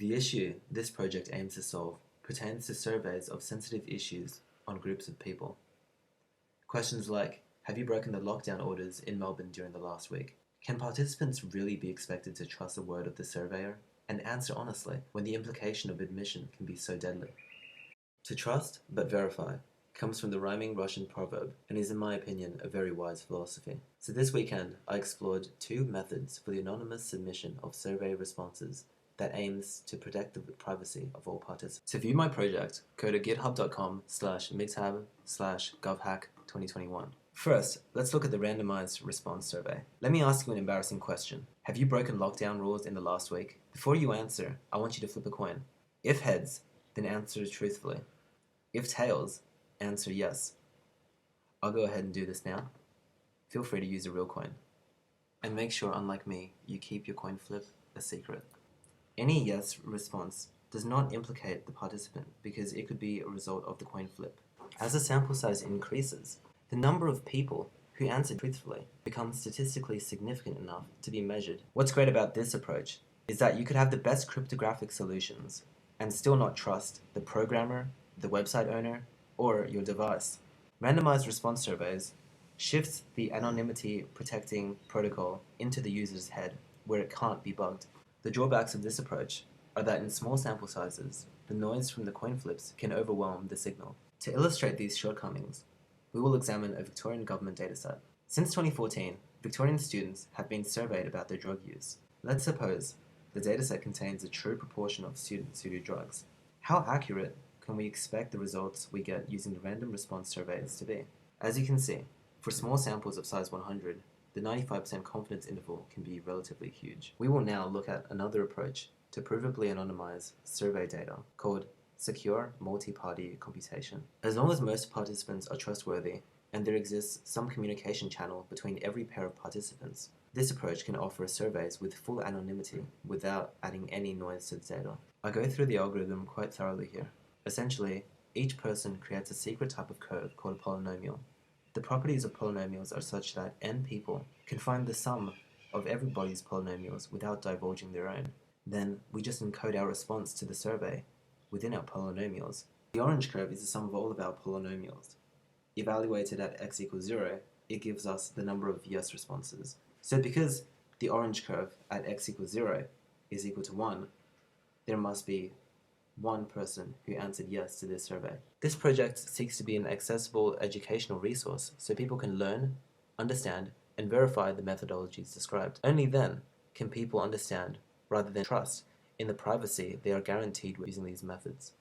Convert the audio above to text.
The issue this project aims to solve pertains to surveys of sensitive issues on groups of people. Questions like, have you broken the lockdown orders in Melbourne during the last week? Can participants really be expected to trust the word of the surveyor and answer honestly when the implication of admission can be so deadly? To trust but verify comes from the rhyming Russian proverb and is, in my opinion, a very wise philosophy. So this weekend, I explored two methods for the anonymous submission of survey responses that aims to protect the privacy of all participants. To view my project, go to github.com/mixhab/govhack2021. First, let's look at the randomized response survey. Let me ask you an embarrassing question. Have you broken lockdown rules in the last week? Before you answer, I want you to flip a coin. If heads, then answer truthfully. If tails, answer yes. I'll go ahead and do this now. Feel free to use a real coin. And make sure, unlike me, you keep your coin flip a secret. Any yes response does not implicate the participant because it could be a result of the coin flip. As the sample size increases, the number of people who answered truthfully becomes statistically significant enough to be measured. What's great about this approach is that you could have the best cryptographic solutions and still not trust the programmer, the website owner, or your device. Randomized response surveys shifts the anonymity protecting protocol into the user's head where it can't be bugged. The drawbacks of this approach are that in small sample sizes, the noise from the coin flips can overwhelm the signal. To illustrate these shortcomings, we will examine a Victorian government dataset. Since 2014, Victorian students have been surveyed about their drug use. Let's suppose the dataset contains a true proportion of students who do drugs. How accurate can we expect the results we get using the random response surveys to be? As you can see, for small samples of size 100, the 95% confidence interval can be relatively huge. We will now look at another approach to provably anonymize survey data called secure multi-party computation. As long as most participants are trustworthy and there exists some communication channel between every pair of participants, this approach can offer surveys with full anonymity without adding any noise to the data. I go through the algorithm quite thoroughly here. Essentially, each person creates a secret type of code called a polynomial. The properties of polynomials are such that n people can find the sum of everybody's polynomials without divulging their own. Then we just encode our response to the survey within our polynomials. The orange curve is the sum of all of our polynomials. Evaluated at x equals 0, it gives us the number of yes responses. So because the orange curve at x equals 0 is equal to 1, there must be one person who answered yes to this survey. This project seeks to be an accessible educational resource so people can learn, understand, and verify the methodologies described. Only then can people understand, rather than trust, in the privacy they are guaranteed using these methods.